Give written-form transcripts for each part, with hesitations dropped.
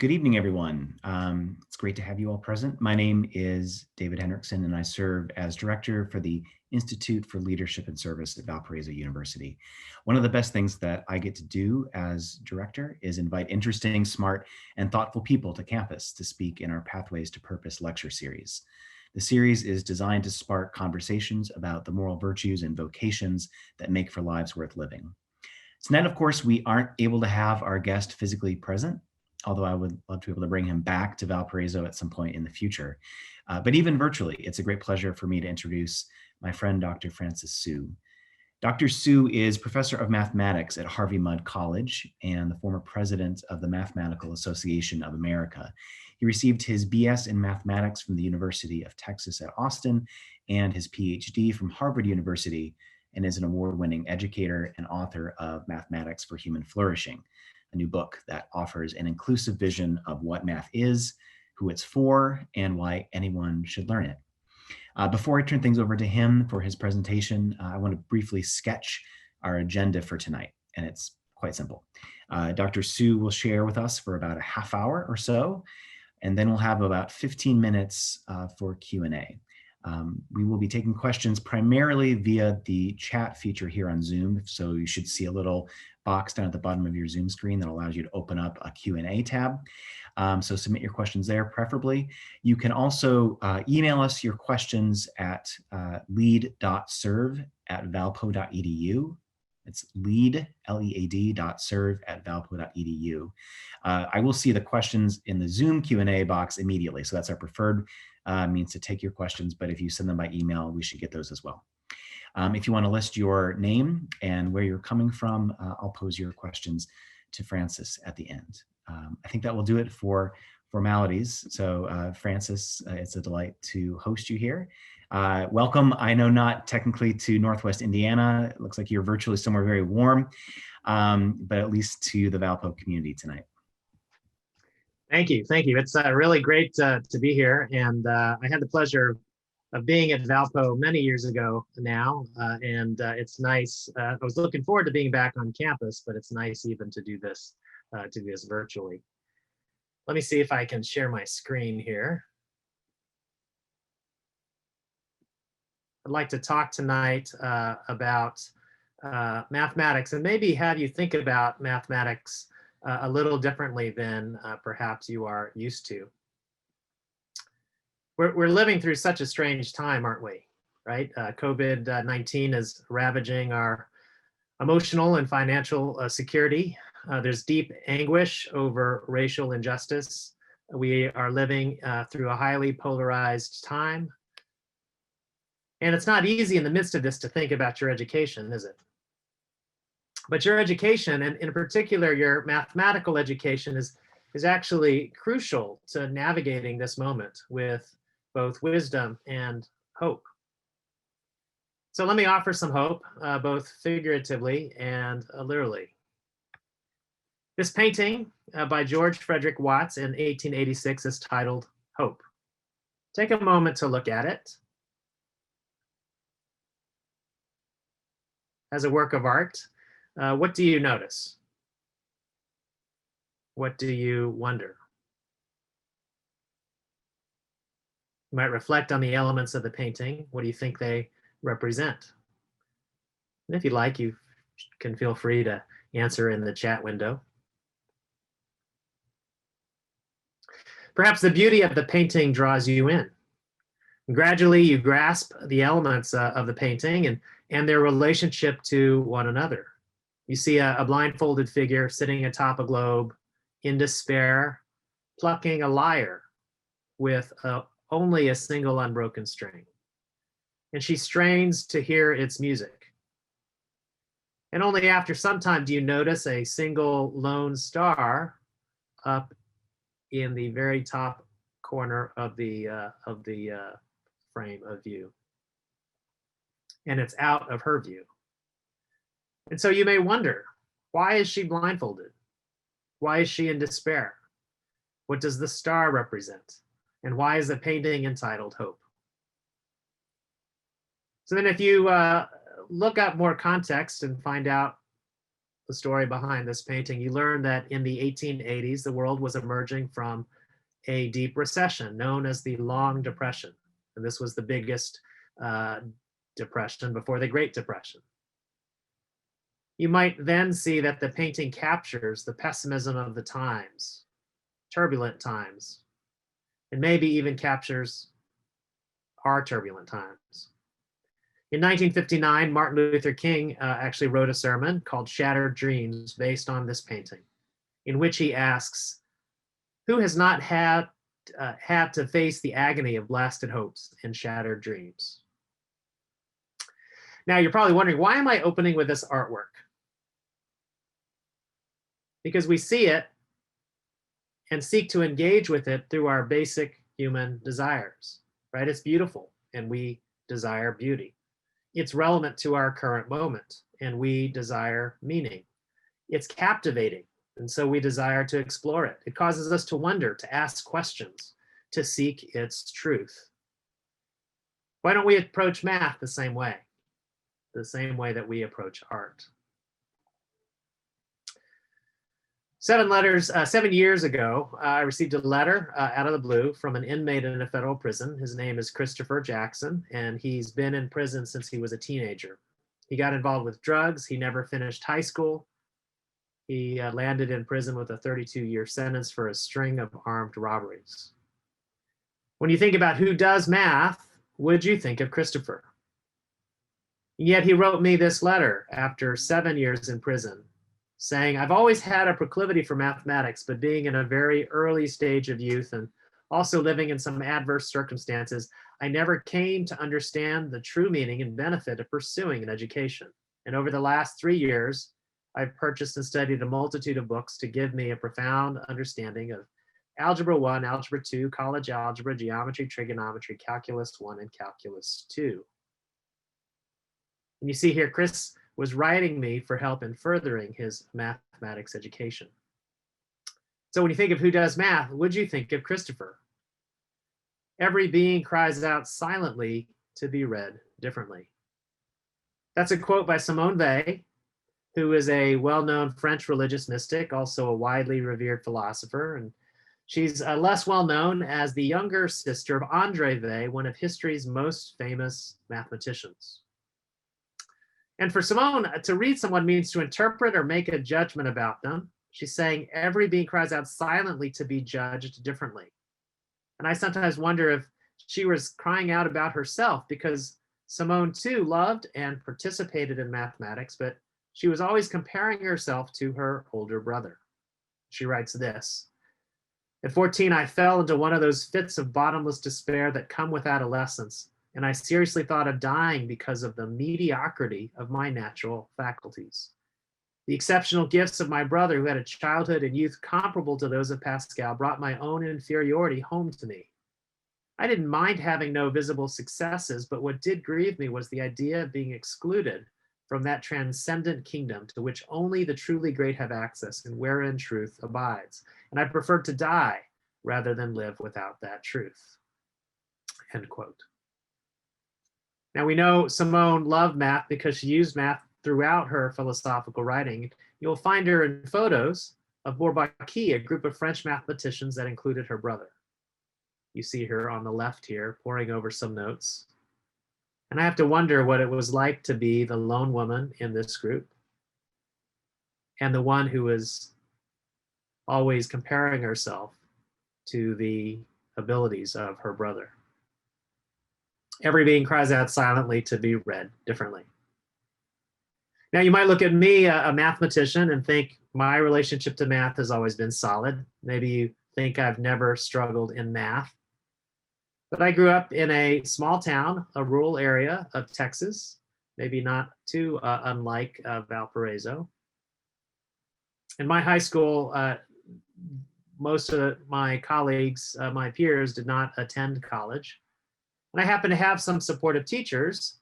Good evening, everyone. It's great to have you all present. My name is David Henriksen, and I serve as director for the Institute for Leadership and Service at Valparaiso University. One of the best things that I get to do as director is invite interesting, smart, and thoughtful people to campus to speak in our Pathways to Purpose lecture series. The series is designed to spark conversations about the moral virtues and vocations that make for lives worth living. Tonight, of course, we aren't able to have our guest physically present, although I would love to be able to bring him back to Valparaiso at some point in the future. But even virtually, it's a great pleasure for me to introduce my friend, Dr. Francis Su. Dr. Su is professor of mathematics at Harvey Mudd College and the former president of the Mathematical Association of America. He received his BS in mathematics from the University of Texas at Austin and his PhD from Harvard University, and is an award-winning educator and author of Mathematics for Human Flourishing, a new book that offers an inclusive vision of what math is, who it's for, and why anyone should learn it. Before I turn things over to him for his presentation, I want to briefly sketch our agenda for tonight, and it's quite simple. Dr. Su will share with us for about a half hour or so, and then we'll have about 15 minutes for Q&A. We will be taking questions primarily via the chat feature here on Zoom. So you should see a little box down at the bottom of your Zoom screen that allows you to open up a Q&A tab. So submit your questions there, preferably. You can also email us your questions at lead.serve@valpo.edu. It's lead, L-E-A-D, .serve@valpo.edu. I will see the questions in the Zoom Q&A box immediately. So that's our preferred means to take your questions, but if you send them by email, we should get those as well. If you want to list your name and where you're coming from, I'll pose your questions to Francis at the end. I think that will do it for formalities. So Francis, it's a delight to host you here. Welcome, I know not technically to Northwest Indiana. It looks like you're virtually somewhere very warm, but at least to the Valpo community tonight. Thank you. Thank you. It's really great to be here. And I had the pleasure of being at Valpo many years ago now. And it's nice. I was looking forward to being back on campus, but it's nice even to do this virtually. Let me see if I can share my screen here. I'd like to talk tonight about mathematics and maybe have you think about mathematics a little differently than perhaps you are used to. We're living through such a strange time, aren't we? Right? COVID-19 is ravaging our emotional and financial security. There's deep anguish over racial injustice. We are living through a highly polarized time. And it's not easy in the midst of this to think about your education, is it? But your education, and in particular your mathematical education, is actually crucial to navigating this moment with both wisdom and hope. So let me offer some hope, both figuratively and literally. This painting by George Frederick Watts in 1886 is titled Hope. Take a moment to look at it. As a work of art, what do you notice? What do you wonder? You might reflect on the elements of the painting. What do you think they represent? And if you like, you can feel free to answer in the chat window. Perhaps the beauty of the painting draws you in. And gradually, you grasp the elements of the painting and their relationship to one another. You see a blindfolded figure sitting atop a globe in despair, plucking a lyre with only a single unbroken string. And she strains to hear its music. And only after some time do you notice a single lone star up in the very top corner of the frame of view. And it's out of her view. And so you may wonder, why is she blindfolded? Why is she in despair? What does the star represent? And why is the painting entitled Hope? So then if you look up more context and find out the story behind this painting, you learn that in the 1880s, the world was emerging from a deep recession known as the Long Depression. And this was the biggest depression before the Great Depression. You might then see that the painting captures the pessimism of the times, turbulent times, and maybe even captures our turbulent times. In 1959, Martin Luther King actually wrote a sermon called Shattered Dreams based on this painting, in which he asks, who has not had to face the agony of blasted hopes and shattered dreams? Now, you're probably wondering, why am I opening with this artwork? Because we see it and seek to engage with it through our basic human desires, right? It's beautiful and we desire beauty. It's relevant to our current moment and we desire meaning. It's captivating and so we desire to explore it. It causes us to wonder, to ask questions, to seek its truth. Why don't we approach math the same way that we approach art? 7 years ago, I received a letter out of the blue from an inmate in a federal prison. His name is Christopher Jackson, and he's been in prison since he was a teenager. He got involved with drugs. He never finished high school. He landed in prison with a 32-year sentence for a string of armed robberies. When you think about who does math, would you think of Christopher? And yet he wrote me this letter after 7 years in prison, saying, I've always had a proclivity for mathematics, but being in a very early stage of youth and also living in some adverse circumstances, I never came to understand the true meaning and benefit of pursuing an education. And over the last 3 years, I've purchased and studied a multitude of books to give me a profound understanding of Algebra 1, Algebra 2, college algebra, geometry, trigonometry, calculus 1, and calculus 2. And you see here, Chris was writing me for help in furthering his mathematics education. So when you think of who does math, would you think of Christopher? Every being cries out silently to be read differently. That's a quote by Simone Weil, who is a well-known French religious mystic, also a widely revered philosopher. And she's less well-known as the younger sister of André Weil, one of history's most famous mathematicians. And for Simone, to read someone means to interpret or make a judgment about them. She's saying every being cries out silently to be judged differently. And I sometimes wonder if she was crying out about herself, because Simone too loved and participated in mathematics, but she was always comparing herself to her older brother. She writes this: at 14, I fell into one of those fits of bottomless despair that come with adolescence, and I seriously thought of dying because of the mediocrity of my natural faculties. The exceptional gifts of my brother, who had a childhood and youth comparable to those of Pascal, brought my own inferiority home to me. I didn't mind having no visible successes, but what did grieve me was the idea of being excluded from that transcendent kingdom to which only the truly great have access and wherein truth abides. And I preferred to die rather than live without that truth. End quote. Now we know Simone loved math because she used math throughout her philosophical writing. You'll find her in photos of Bourbaki, a group of French mathematicians that included her brother. You see her on the left here, poring over some notes. And I have to wonder what it was like to be the lone woman in this group and the one who was always comparing herself to the abilities of her brother. Every being cries out silently to be read differently. Now you might look at me, a mathematician, and think my relationship to math has always been solid. Maybe you think I've never struggled in math. But I grew up in a small town, a rural area of Texas, maybe not too unlike Valparaiso. In my high school, most of my colleagues, my peers, did not attend college. And I happened to have some supportive teachers,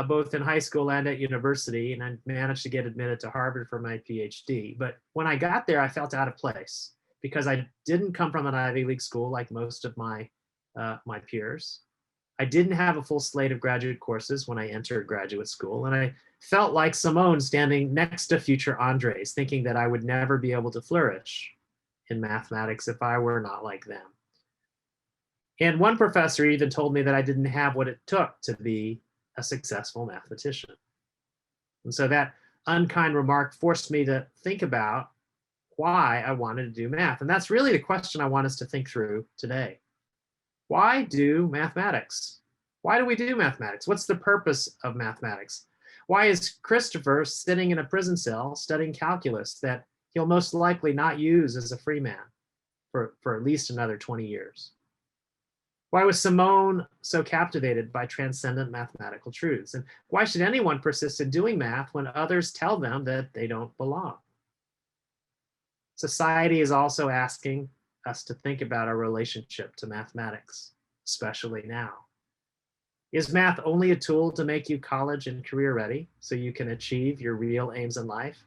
both in high school and at university, and I managed to get admitted to Harvard for my PhD. But when I got there, I felt out of place because I didn't come from an Ivy League school like most of my peers. I didn't have a full slate of graduate courses when I entered graduate school, and I felt like Simone standing next to future Andres, thinking that I would never be able to flourish in mathematics if I were not like them. And one professor even told me that I didn't have what it took to be a successful mathematician. And so that unkind remark forced me to think about why I wanted to do math. And that's really the question I want us to think through today. Why do mathematics? Why do we do mathematics? What's the purpose of mathematics? Why is Christopher sitting in a prison cell studying calculus that he'll most likely not use as a free man for at least another 20 years? Why was Simone so captivated by transcendent mathematical truths? And why should anyone persist in doing math when others tell them that they don't belong? Society is also asking us to think about our relationship to mathematics, especially now. Is math only a tool to make you college and career ready so you can achieve your real aims in life?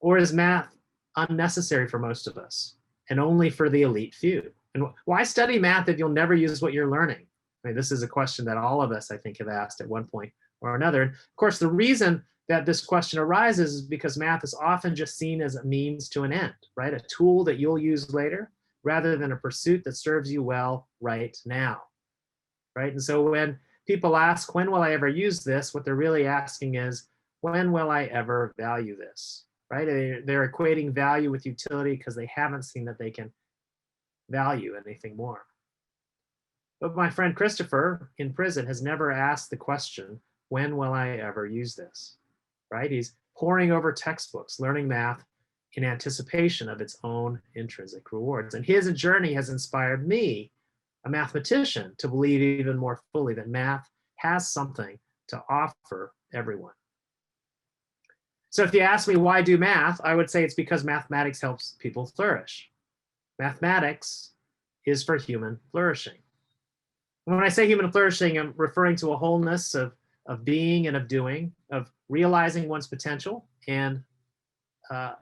Or is math unnecessary for most of us and only for the elite few? And why study math if you'll never use what you're learning? I mean, this is a question that all of us, I think, have asked at one point or another. And of course, the reason that this question arises is because math is often just seen as a means to an end, right? A tool that you'll use later rather than a pursuit that serves you well right now, right? And so when people ask, when will I ever use this? What they're really asking is, when will I ever value this, right? They're equating value with utility because they haven't seen that they can value anything more. But my friend Christopher in prison has never asked the question, when will I ever use this, right? He's poring over textbooks, learning math in anticipation of its own intrinsic rewards. And his journey has inspired me, a mathematician, to believe even more fully that math has something to offer everyone. So if you ask me why do math, I would say it's because mathematics helps people flourish. Mathematics is for human flourishing. When I say human flourishing, I'm referring to a wholeness of being and of doing, of realizing one's potential and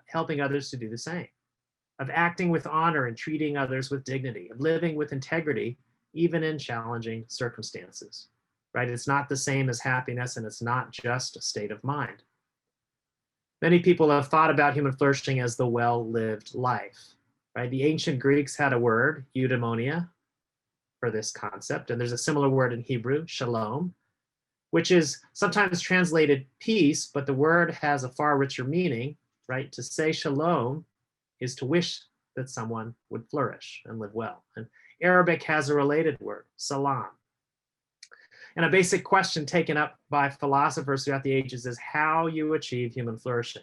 helping others to do the same, of acting with honor and treating others with dignity, of living with integrity, even in challenging circumstances, right? It's not the same as happiness, and it's not just a state of mind. Many people have thought about human flourishing as the well-lived life, right? The ancient Greeks had a word, eudaimonia, for this concept, and there's a similar word in Hebrew, shalom, which is sometimes translated peace, but the word has a far richer meaning, right? To say shalom is to wish that someone would flourish and live well. And Arabic has a related word, salam. And a basic question taken up by philosophers throughout the ages is how you achieve human flourishing.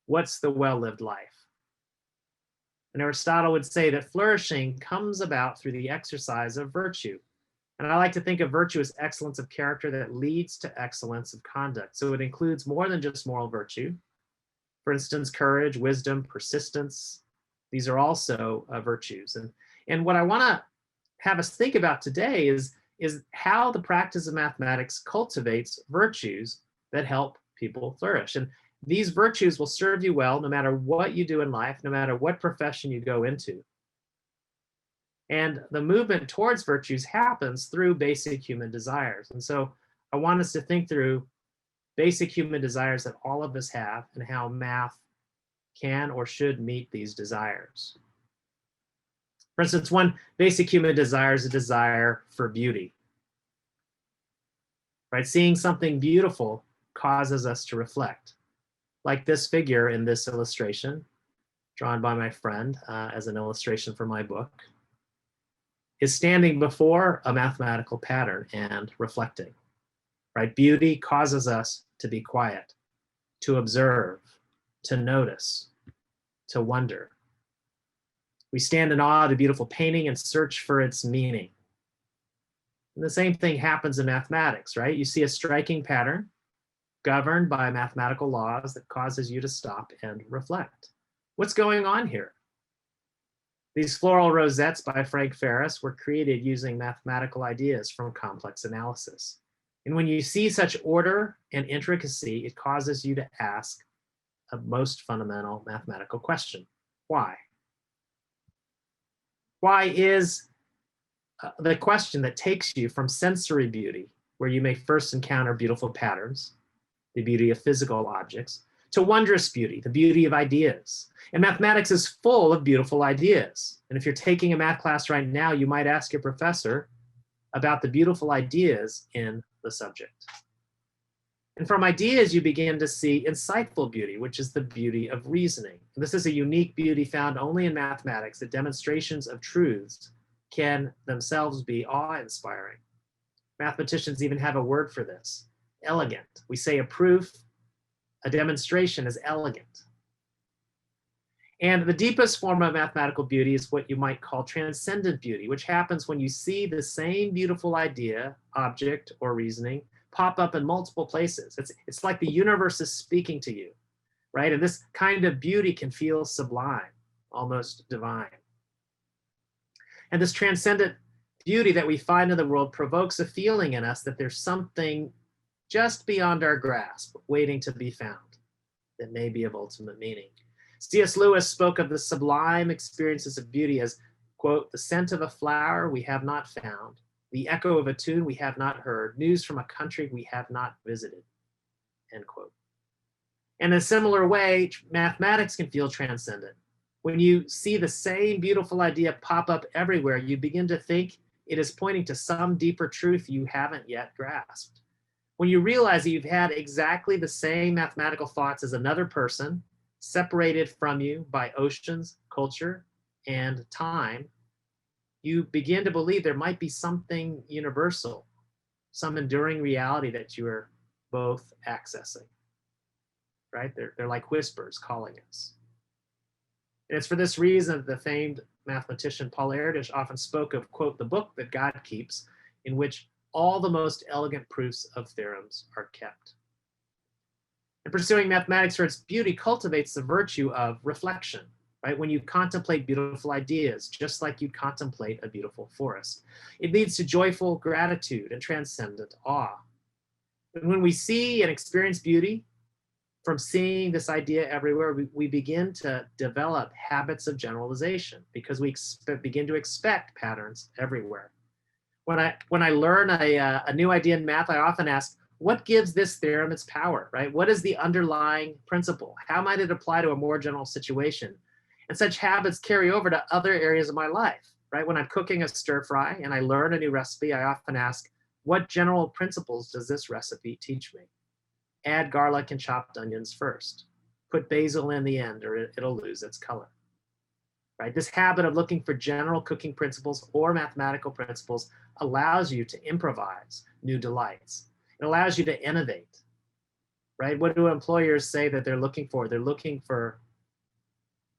What's the well-lived life? And Aristotle would say that flourishing comes about through the exercise of virtue. And I like to think of virtue as excellence of character that leads to excellence of conduct. So it includes more than just moral virtue. For instance, courage, wisdom, persistence. These are also virtues. And what I want to have us think about today is how the practice of mathematics cultivates virtues that help people flourish. And these virtues will serve you well no matter what you do in life, no matter what profession you go into. And the movement towards virtues happens through basic human desires. And so I want us to think through basic human desires that all of us have and how math can or should meet these desires. For instance, one basic human desire is a desire for beauty. Right? Seeing something beautiful causes us to reflect. Like this figure in this illustration, drawn by my friend as an illustration for my book, is standing before a mathematical pattern and reflecting. Right? Beauty causes us to be quiet, to observe, to notice, to wonder. We stand in awe of the beautiful painting and search for its meaning. And the same thing happens in mathematics, right? You see a striking pattern governed by mathematical laws that causes you to stop and reflect. What's going on here? These floral rosettes by Frank Ferris were created using mathematical ideas from complex analysis. And when you see such order and intricacy, it causes you to ask a most fundamental mathematical question. Why? Why is the question that takes you from sensory beauty, where you may first encounter beautiful patterns, the beauty of physical objects, to wondrous beauty, the beauty of ideas. And mathematics is full of beautiful ideas. And if you're taking a math class right now, you might ask your professor about the beautiful ideas in the subject. And from ideas, you begin to see insightful beauty, which is the beauty of reasoning. And this is a unique beauty found only in mathematics, that demonstrations of truths can themselves be awe-inspiring. Mathematicians even have a word for this, elegant. We say a proof, a demonstration is elegant. And the deepest form of mathematical beauty is what you might call transcendent beauty, which happens when you see the same beautiful idea, object, or reasoning pop up in multiple places. It's like the universe is speaking to you, right? And this kind of beauty can feel sublime, almost divine. And this transcendent beauty that we find in the world provokes a feeling in us that there's something just beyond our grasp, waiting to be found, that may be of ultimate meaning. C.S. Lewis spoke of the sublime experiences of beauty as, quote, the scent of a flower we have not found, the echo of a tune we have not heard, news from a country we have not visited, end quote. And in a similar way, mathematics can feel transcendent. When you see the same beautiful idea pop up everywhere, you begin to think it is pointing to some deeper truth you haven't yet grasped. When you realize that you've had exactly the same mathematical thoughts as another person, separated from you by oceans, culture, and time, you begin to believe there might be something universal, some enduring reality that you are both accessing, right? They're like whispers calling us. And it's for this reason that the famed mathematician Paul Erdős often spoke of, quote, the book that God keeps, in which all the most elegant proofs of theorems are kept. And pursuing mathematics for its beauty cultivates the virtue of reflection, right? When you contemplate beautiful ideas, just like you contemplate a beautiful forest, it leads to joyful gratitude and transcendent awe. And when we see and experience beauty, from seeing this idea everywhere, we begin to develop habits of generalization because we begin to expect patterns everywhere. When I learn a new idea in math, I often ask, what gives this theorem its power, right? What is the underlying principle? How might it apply to a more general situation? And such habits carry over to other areas of my life, right? When I'm cooking a stir fry and I learn a new recipe, I often ask, what general principles does this recipe teach me? Add garlic and chopped onions first. Put basil in the end or it'll lose its color, right? This habit of looking for general cooking principles or mathematical principles allows you to improvise new delights. It allows you to innovate, right? What do employers say that they're looking for? They're looking for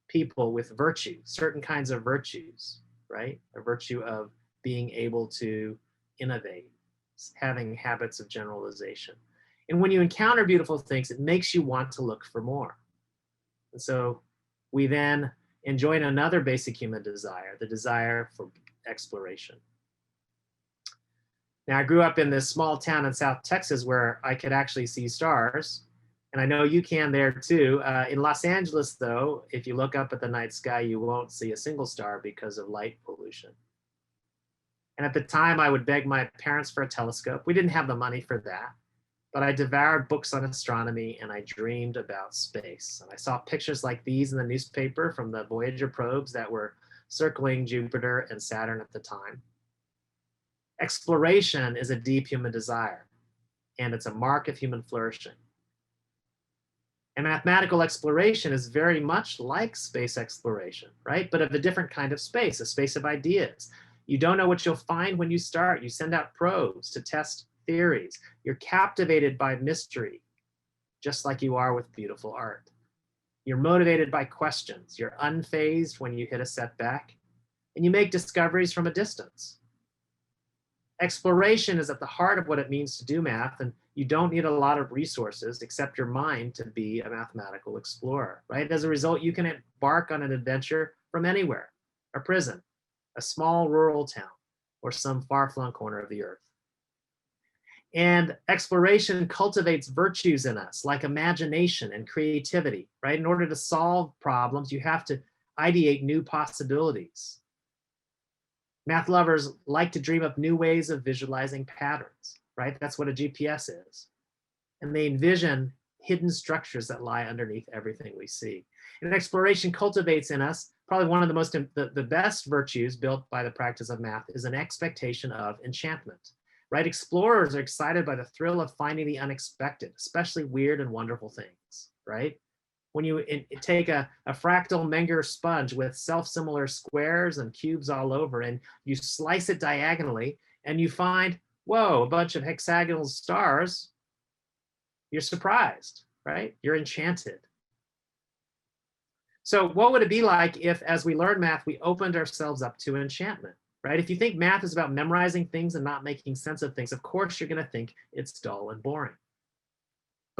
people with virtue, certain kinds of virtues, right? A virtue of being able to innovate, having habits of generalization. And when you encounter beautiful things, it makes you want to look for more. And so we then join another basic human desire, the desire for exploration. Now, I grew up in this small town in South Texas where I could actually see stars. And I know you can there too. In Los Angeles, though, if you look up at the night sky, you won't see a single star because of light pollution. And at the time, I would beg my parents for a telescope. We didn't have the money for that, but I devoured books on astronomy and I dreamed about space. And I saw pictures like these in the newspaper from the Voyager probes that were circling Jupiter and Saturn at the time. Exploration is a deep human desire, and it's a mark of human flourishing. And mathematical exploration is very much like space exploration, right? But of a different kind of space, a space of ideas. You don't know what you'll find when you start. You send out probes to test theories. You're captivated by mystery, just like you are with beautiful art. You're motivated by questions. You're unfazed when you hit a setback, and you make discoveries from a distance. Exploration is at the heart of what it means to do math, and you don't need a lot of resources except your mind to be a mathematical explorer, right? As a result, you can embark on an adventure from anywhere, a prison, a small rural town, or some far-flung corner of the earth. And exploration cultivates virtues in us, like imagination and creativity, right? In order to solve problems, you have to ideate new possibilities. Math lovers like to dream up new ways of visualizing patterns, right? That's what a GPS is. and they envision hidden structures that lie underneath everything we see. And exploration cultivates in us probably one of the most, the best virtues built by the practice of math is an expectation of enchantment, right? Explorers are excited by the thrill of finding the unexpected, especially weird and wonderful things, right? When you take a fractal Menger sponge with self-similar squares and cubes all over, and you slice it diagonally, and you find, whoa, a bunch of hexagonal stars, you're surprised, right? You're enchanted. So what would it be like if, as we learn math, we opened ourselves up to enchantment, right? If you think math is about memorizing things and not making sense of things, of course you're going to think it's dull and boring.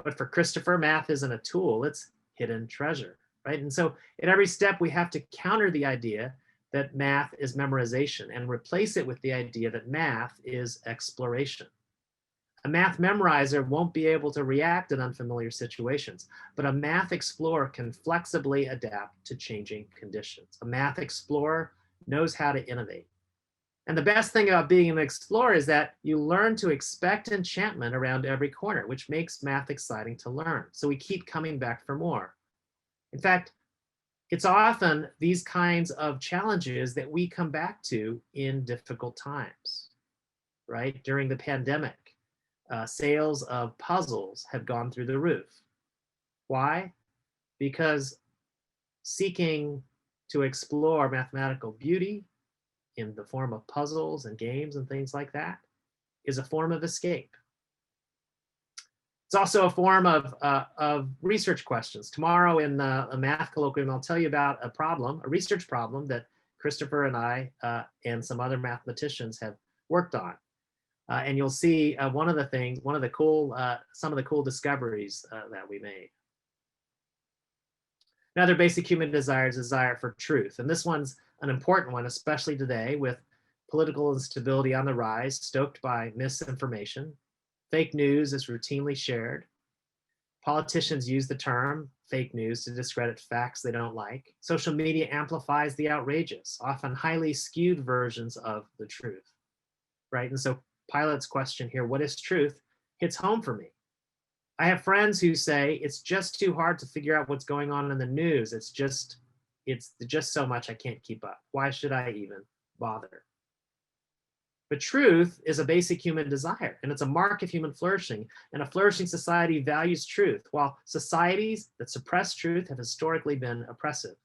But for Christopher, math isn't a tool, it's hidden treasure, right? And so at every step, we have to counter the idea that math is memorization and replace it with the idea that math is exploration. A math memorizer won't be able to react in unfamiliar situations, but a math explorer can flexibly adapt to changing conditions. A math explorer knows how to innovate. And the best thing about being an explorer is that you learn to expect enchantment around every corner, which makes math exciting to learn. So we keep coming back for more. In fact, it's often these kinds of challenges that we come back to in difficult times, right? During the pandemic, sales of puzzles have gone through the roof. Why? Because seeking to explore mathematical beauty in the form of puzzles and games and things like that is a form of escape. It's also a form of research questions. Tomorrow in a math colloquium, I'll tell you about a research problem that Christopher and I and some other mathematicians have worked on. And you'll see some of the cool discoveries that we made. Another basic human desire is desire for truth. And this one's an important one, especially today with political instability on the rise, stoked by misinformation. Fake news is routinely shared. Politicians use the term fake news to discredit facts they don't like. Social media amplifies the outrageous, often highly skewed versions of the truth, right? And so Pilate's question here, what is truth, hits home for me. I have friends who say it's just too hard to figure out what's going on in the news. It's just so much I can't keep up. Why should I even bother? But truth is a basic human desire, and it's a mark of human flourishing. And a flourishing society values truth, while societies that suppress truth have historically been oppressive.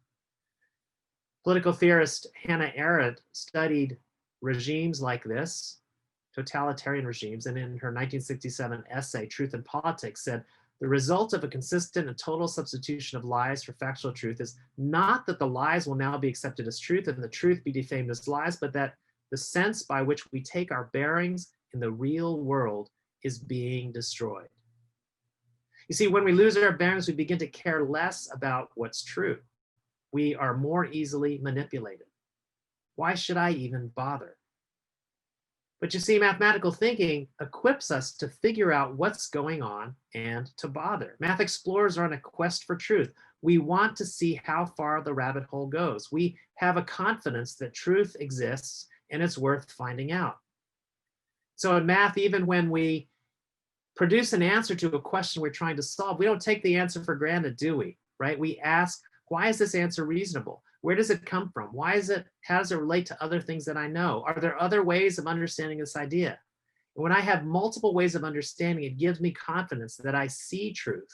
Political theorist Hannah Arendt studied regimes like this, totalitarian regimes, and in her 1967 essay, Truth and Politics, said, the result of a consistent and total substitution of lies for factual truth is not that the lies will now be accepted as truth and the truth be defamed as lies, but that the sense by which we take our bearings in the real world is being destroyed. You see, when we lose our bearings, we begin to care less about what's true. We are more easily manipulated. Why should I even bother? But you see, mathematical thinking equips us to figure out what's going on and to bother. Math explorers are on a quest for truth. We want to see how far the rabbit hole goes. We have a confidence that truth exists and it's worth finding out. So in math, even when we produce an answer to a question we're trying to solve, we don't take the answer for granted, do we? Right? We ask, why is this answer reasonable? Where does it come from? How does it relate to other things that I know? Are there other ways of understanding this idea? And when I have multiple ways of understanding, it gives me confidence that I see truth.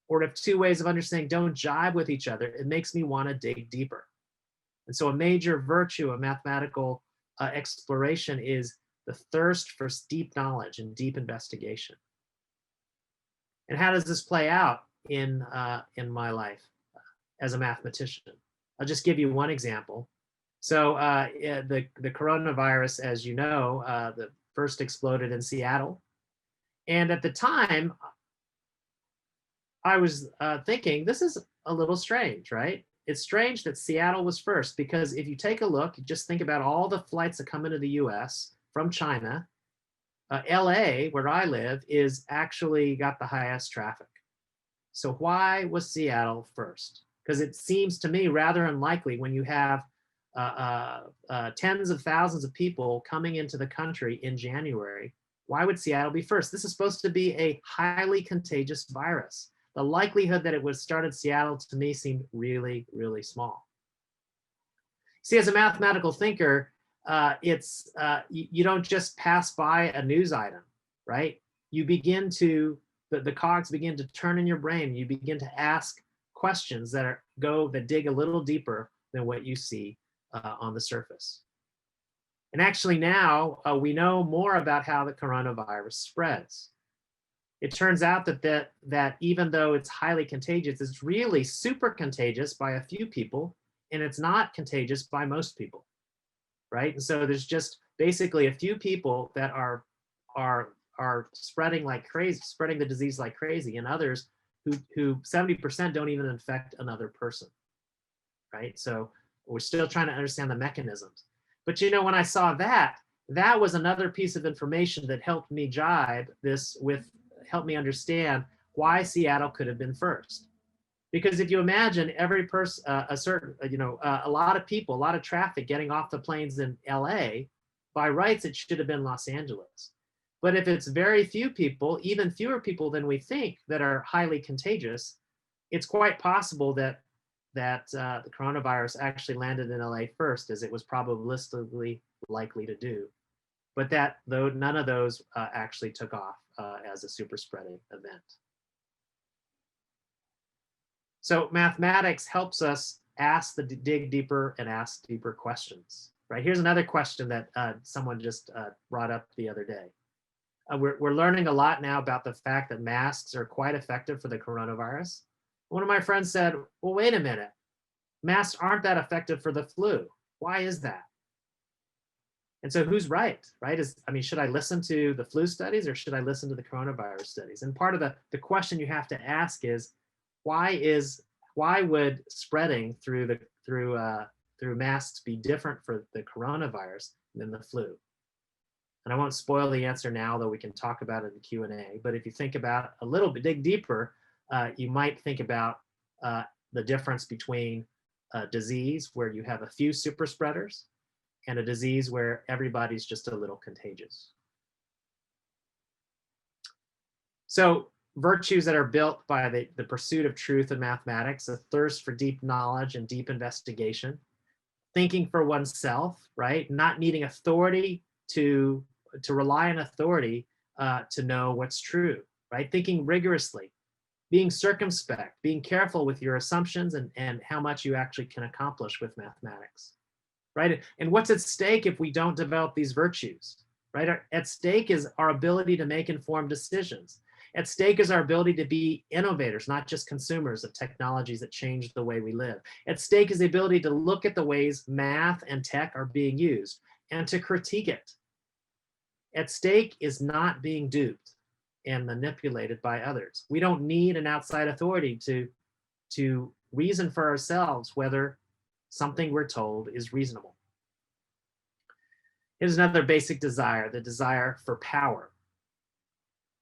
Or if two ways of understanding don't jibe with each other, it makes me want to dig deeper. And so a major virtue of mathematical exploration is the thirst for deep knowledge and deep investigation. And how does this play out in my life as a mathematician? I'll just give you one example. So the coronavirus, as you know, the first exploded in Seattle. And at the time, I was thinking, this is a little strange, right? It's strange that Seattle was first, because if you take a look, just think about all the flights that come into the US from China, LA, where I live, is actually got the highest traffic. So why was Seattle first? Because it seems to me rather unlikely when you have tens of thousands of people coming into the country in January Why would Seattle be first? This is supposed to be a highly contagious virus. The likelihood that it would start in Seattle to me seemed really, really small. See, as a mathematical thinker, you don't just pass by a news item, right? You begin to, the cogs begin to turn in your brain. You begin to ask questions that dig a little deeper than what you see on the surface. And actually now we know more about how the coronavirus spreads. It turns out that even though it's highly contagious, it's really super contagious by a few people, and it's not contagious by most people, right? And so there's just basically a few people that are spreading like crazy, spreading the disease like crazy, and others who 70% don't even infect another person, right? So we're still trying to understand the mechanisms. But when I saw that was another piece of information that helped me helped me understand why Seattle could have been first. Because if you imagine every person, a lot of people, a lot of traffic getting off the planes in LA, by rights, it should have been Los Angeles. But if it's very few people, even fewer people than we think that are highly contagious, it's quite possible that the coronavirus actually landed in LA first, as it was probabilistically likely to do. But though none of those actually took off as a super spreading event. So mathematics helps us dig deeper and ask deeper questions, right? Here's another question that someone just brought up the other day. We're learning a lot now about the fact that masks are quite effective for the coronavirus. One of my friends said, well, wait a minute, masks aren't that effective for the flu. Why is that? And so who's right? Should I listen to the flu studies or should I listen to the coronavirus studies? And part of the question you have to ask is, why would spreading through masks be different for the coronavirus than the flu? And I won't spoil the answer now, though we can talk about it in the Q&A. But if you think about a little bit, dig deeper, you might think about the difference between a disease where you have a few super spreaders and a disease where everybody's just a little contagious. So virtues that are built by the pursuit of truth in mathematics, a thirst for deep knowledge and deep investigation, thinking for oneself, right? Not needing authority to rely on authority to know what's true, right? Thinking rigorously, being circumspect, being careful with your assumptions and how much you actually can accomplish with mathematics, right? And what's at stake if we don't develop these virtues, right? At stake is our ability to make informed decisions. At stake is our ability to be innovators, not just consumers of technologies that change the way we live. At stake is the ability to look at the ways math and tech are being used and to critique it. At stake is not being duped and manipulated by others. We don't need an outside authority to reason for ourselves whether something we're told is reasonable. Here's another basic desire, the desire for power.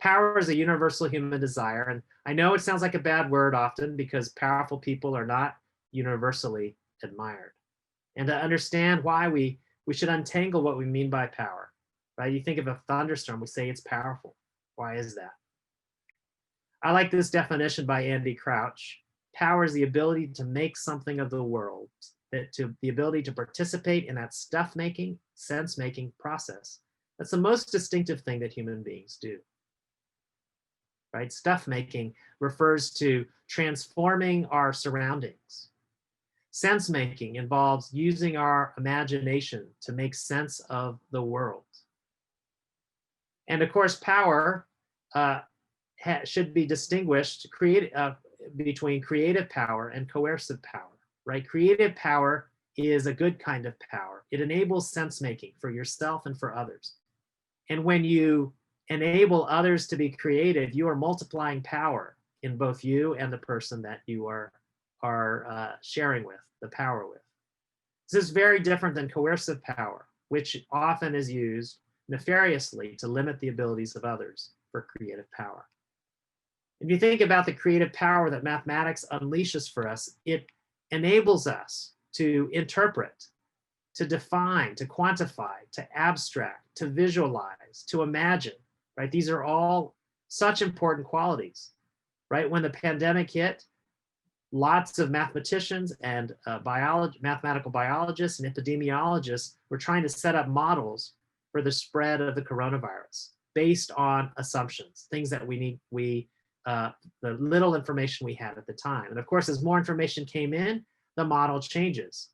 Power is a universal human desire, and I know it sounds like a bad word often because powerful people are not universally admired. And to understand why we should untangle what we mean by power, right? You think of a thunderstorm, we say it's powerful. Why is that? I like this definition by Andy Crouch. Power is the ability to make something of the world, the ability to participate in that stuff-making, sense-making process. That's the most distinctive thing that human beings do. Right? Stuff making refers to transforming our surroundings. Sense making involves using our imagination to make sense of the world. And of course, power should be distinguished between creative power and coercive power, right? Creative power is a good kind of power. It enables sense making for yourself and for others. And when you enable others to be creative, you are multiplying power in both you and the person that you are sharing with, the power with. This is very different than coercive power, which often is used nefariously to limit the abilities of others for creative power. If you think about the creative power that mathematics unleashes for us, it enables us to interpret, to define, to quantify, to abstract, to visualize, to imagine, right? These are all such important qualities, right? When the pandemic hit, lots of mathematicians and mathematical biologists and epidemiologists were trying to set up models for the spread of the coronavirus based on assumptions, things that the little information we had at the time. And of course, as more information came in, the model changes.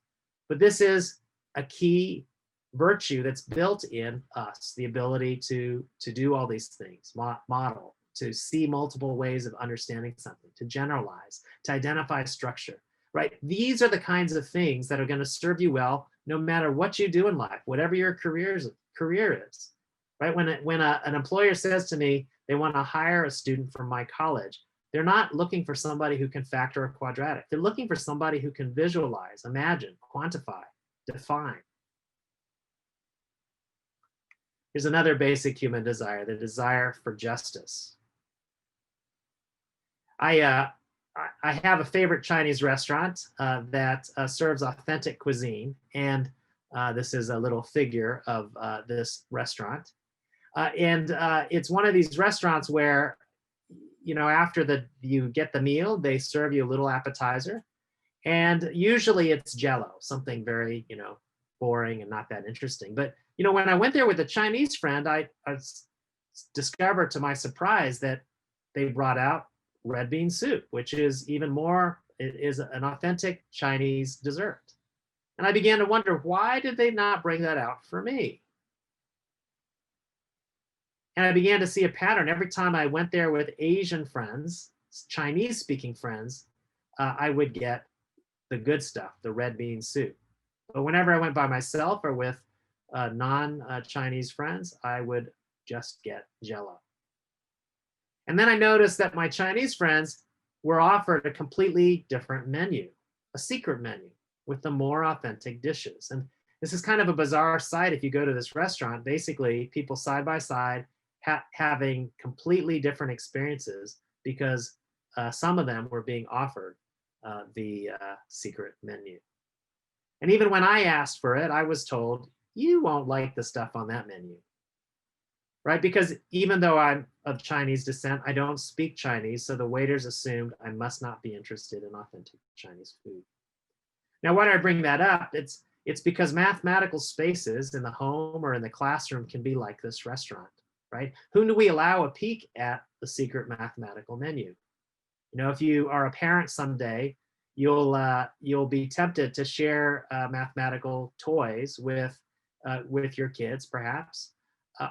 But this is a key virtue that's built in us, the ability to do all these things, model, to see multiple ways of understanding something, to generalize, to identify structure, right? These are the kinds of things that are going to serve you well no matter what you do in life, whatever your career is, right? When an employer says to me they want to hire a student from my college, they're not looking for somebody who can factor a quadratic. They're looking for somebody who can visualize, imagine, quantify, define. Here's another basic human desire, the desire for justice. I have a favorite Chinese restaurant that serves authentic cuisine, and this is a little figure of this restaurant. And it's one of these restaurants where, you know, after you get the meal, they serve you a little appetizer, and usually it's Jello, something very, you know, boring and not that interesting. But you know, when I went there with a Chinese friend, I discovered to my surprise that they brought out red bean soup, which is even more, it is an authentic Chinese dessert. And I began to wonder, why did they not bring that out for me? And I began to see a pattern. Every time I went there with Asian friends, Chinese speaking friends, I would get the good stuff, the red bean soup. But whenever I went by myself or with non-Chinese friends, I would just get Jello. And then I noticed that my Chinese friends were offered a completely different menu, a secret menu with the more authentic dishes. And this is kind of a bizarre sight if you go to this restaurant. Basically, people side by side having completely different experiences because some of them were being offered the secret menu. And even when I asked for it, I was told, you won't like the stuff on that menu, right? Because even though I'm of Chinese descent, I don't speak Chinese, so the waiters assumed I must not be interested in authentic Chinese food. Now, why do I bring that up? It's because mathematical spaces in the home or in the classroom can be like this restaurant, right? Whom do we allow a peek at the secret mathematical menu? You know, if you are a parent someday, you'll be tempted to share mathematical toys with your kids, perhaps.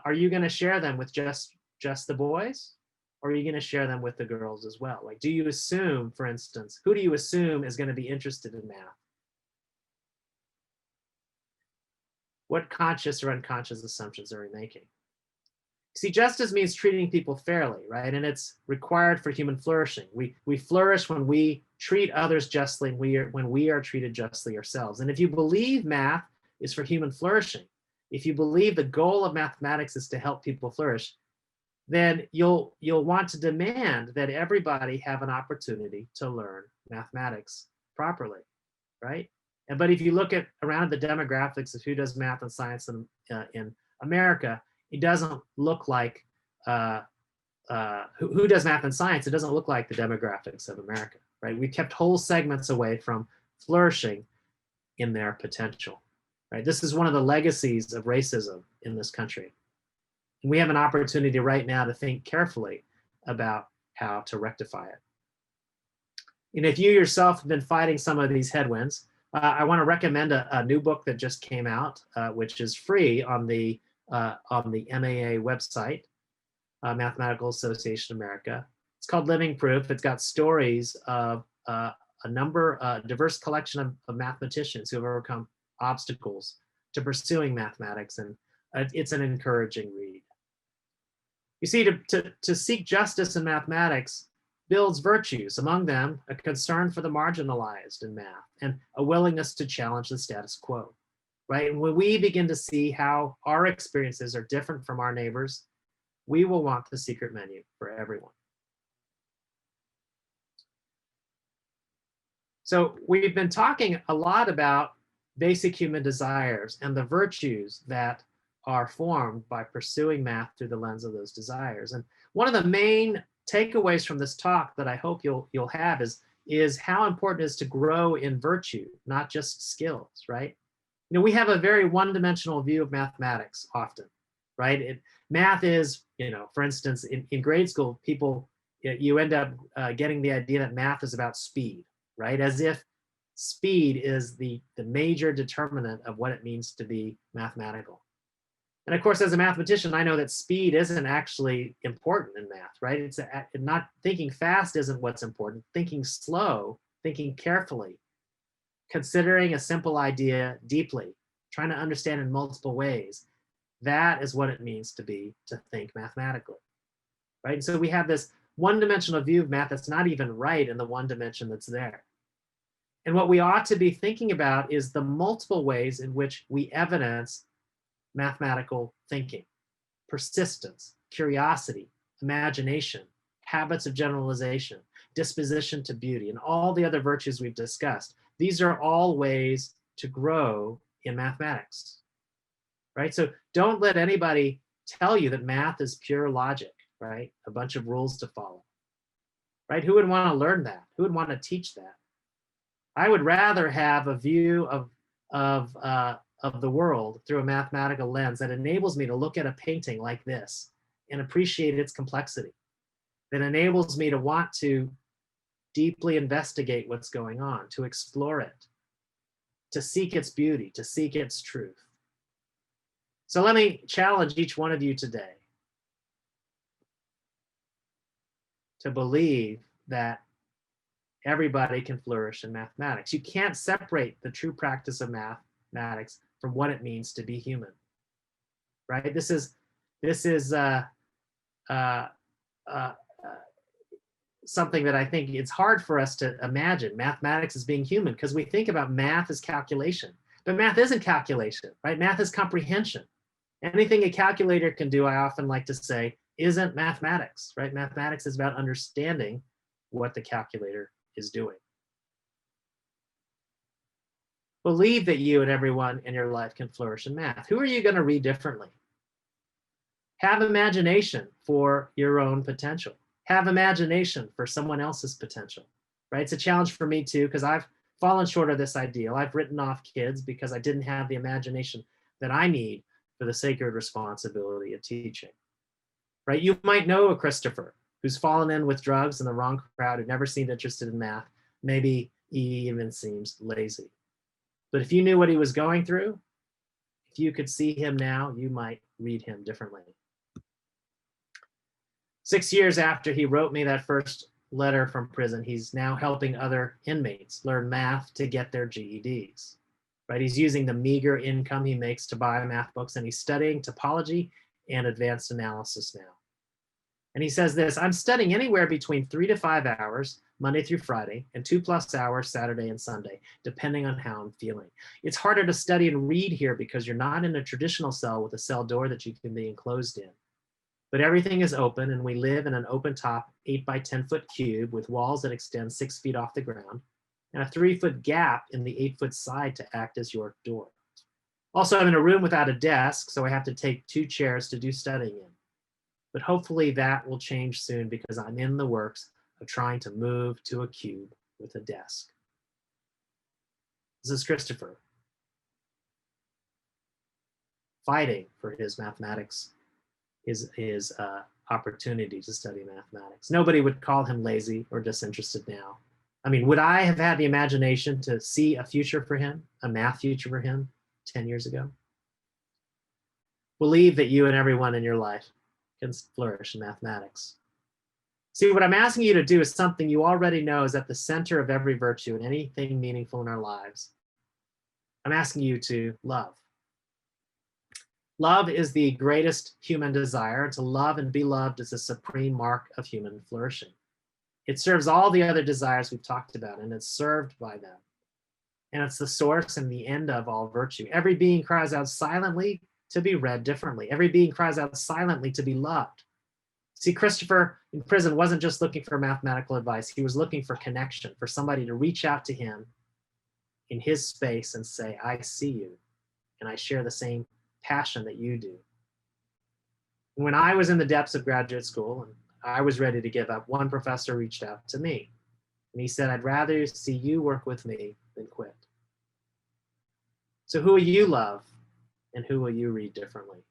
Are you going to share them with just the boys, or are you going to share them with the girls as well? Like, do you assume, for instance, who do you assume is going to be interested in math? What conscious or unconscious assumptions are we making? See, justice means treating people fairly, right? And it's required for human flourishing. We flourish when we treat others justly, when we are treated justly ourselves. And if you believe math is for human flourishing, if you believe the goal of mathematics is to help people flourish, then you'll want to demand that everybody have an opportunity to learn mathematics properly, right? But if you look at around the demographics of who does math and science in America, it doesn't look like who does math and science. It doesn't look like the demographics of America, right? We kept whole segments away from flourishing in their potential, right? This is one of the legacies of racism in this country. And we have an opportunity right now to think carefully about how to rectify it. And if you yourself have been fighting some of these headwinds, I want to recommend a new book that just came out, which is free on the MAA website, Mathematical Association of America. It's called Living Proof. It's got stories of a diverse collection of mathematicians who have overcome obstacles to pursuing mathematics, and it's an encouraging read. You see, to seek justice in mathematics builds virtues, among them a concern for the marginalized in math and a willingness to challenge the status quo, right? And when we begin to see how our experiences are different from our neighbors, we will want the secret menu for everyone. So we've been talking a lot about basic human desires and the virtues that are formed by pursuing math through the lens of those desires. And one of the main takeaways from this talk that I hope you'll have is how important it is to grow in virtue, not just skills, right? You know, we have a very one-dimensional view of mathematics often, right? Math is, you know, for instance, in grade school, you end up getting the idea that math is about speed, right? As if speed is the major determinant of what it means to be mathematical. And of course, as a mathematician, I know that speed isn't actually important in math, right? It's not thinking fast isn't what's important. Thinking slow, thinking carefully, considering a simple idea deeply, trying to understand in multiple ways. That is what it means to think mathematically, right? And so we have this one-dimensional view of math that's not even right in the one dimension that's there. And what we ought to be thinking about is the multiple ways in which we evidence mathematical thinking: persistence, curiosity, imagination, habits of generalization, disposition to beauty, and all the other virtues we've discussed. These are all ways to grow in mathematics, right? So don't let anybody tell you that math is pure logic, right? A bunch of rules to follow, right? Who would want to learn that? Who would want to teach that? I would rather have a view of the world through a mathematical lens that enables me to look at a painting like this and appreciate its complexity, that enables me to want to deeply investigate what's going on, to explore it, to seek its beauty, to seek its truth. So let me challenge each one of you today to believe that everybody can flourish in mathematics. You can't separate the true practice of mathematics from what it means to be human, right? This is something that I think it's hard for us to imagine mathematics as being human, because we think about math as calculation, but math isn't calculation, right? Math is comprehension. Anything a calculator can do, I often like to say, isn't mathematics, right? Mathematics is about understanding what the calculator is doing. Believe that you and everyone in your life can flourish in math. Who are you going to read differently? Have imagination for your own potential. Have imagination for someone else's potential, right? It's a challenge for me too, because I've fallen short of this ideal. I've written off kids because I didn't have the imagination that I need for the sacred responsibility of teaching, right? You might know a Christopher who's fallen in with drugs in the wrong crowd, who never seemed interested in math. Maybe he even seems lazy. But if you knew what he was going through, if you could see him now, you might read him differently. 6 years after he wrote me that first letter from prison, he's now helping other inmates learn math to get their GEDs, right? He's using the meager income he makes to buy math books, and he's studying topology and advanced analysis now. And he says this: I'm studying anywhere between 3 to 5 hours, Monday through Friday, and 2+ hours Saturday and Sunday, depending on how I'm feeling. It's harder to study and read here because you're not in a traditional cell with a cell door that you can be enclosed in. But everything is open, and we live in an open top 8 by 10 foot cube with walls that extend 6 feet off the ground and a 3-foot gap in the 8-foot side to act as your door. Also, I'm in a room without a desk, so I have to take 2 chairs to do studying in. But hopefully that will change soon, because I'm in the works of trying to move to a cube with a desk. This is Christopher fighting for his mathematics, his opportunity to study mathematics. Nobody would call him lazy or disinterested now. I mean, would I have had the imagination to see a future for him, a math future for him 10 years ago? Believe that you and everyone in your life can flourish in mathematics. See, what I'm asking you to do is something you already know is at the center of every virtue and anything meaningful in our lives. I'm asking you to love. Love is the greatest human desire. To love and be loved is a supreme mark of human flourishing. It serves all the other desires we've talked about, and it's served by them. And it's the source and the end of all virtue. Every being cries out silently to be read differently. Every being cries out silently to be loved. See, Christopher in prison wasn't just looking for mathematical advice. He was looking for connection, for somebody to reach out to him in his space and say, I see you, and I share the same passion that you do. When I was in the depths of graduate school and I was ready to give up, one professor reached out to me and he said, "I'd rather see you work with me than quit." So who will you love and who will you read differently?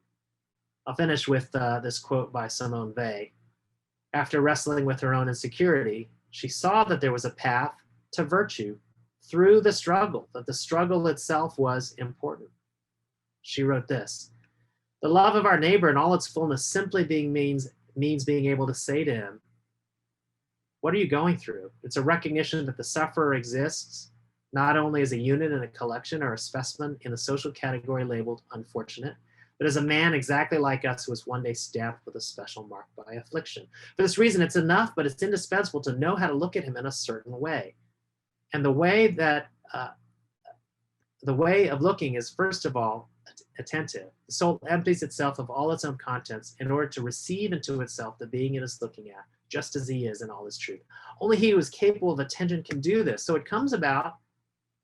I'll finish with this quote by Simone Weil. After wrestling with her own insecurity, she saw that there was a path to virtue through the struggle, that the struggle itself was important. She wrote this: "The love of our neighbor in all its fullness simply means being able to say to him, 'What are you going through?' It's a recognition that the sufferer exists not only as a unit in a collection or a specimen in a social category labeled unfortunate, but as a man exactly like us who was one day stamped with a special mark by affliction. For this reason, it's enough, but it's indispensable to know how to look at him in a certain way. And the way of looking is, first of all, attentive. The soul empties itself of all its own contents in order to receive into itself the being it is looking at, just as he is in all his truth. Only he who is capable of attention can do this. So it comes about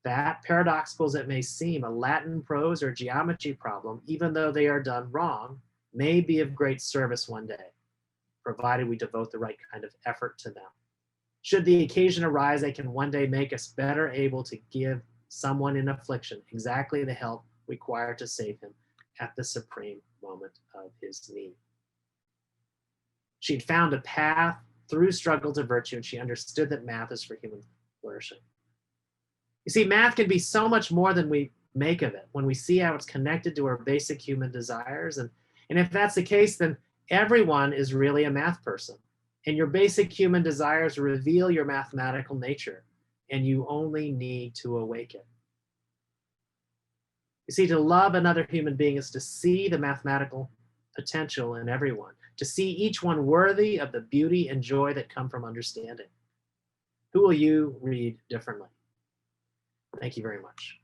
that, paradoxical as it may seem, a Latin prose or geometry problem, even though they are done wrong, may be of great service one day, provided we devote the right kind of effort to them. Should the occasion arise, they can one day make us better able to give someone in affliction exactly the help required to save him at the supreme moment of his need." She'd found a path through struggle to virtue, and she understood that math is for human flourishing. You see, math can be so much more than we make of it when we see how it's connected to our basic human desires. And if that's the case, then everyone is really a math person. And your basic human desires reveal your mathematical nature, and you only need to awaken. You see, to love another human being is to see the mathematical potential in everyone, to see each one worthy of the beauty and joy that come from understanding. Who will you read differently? Thank you very much.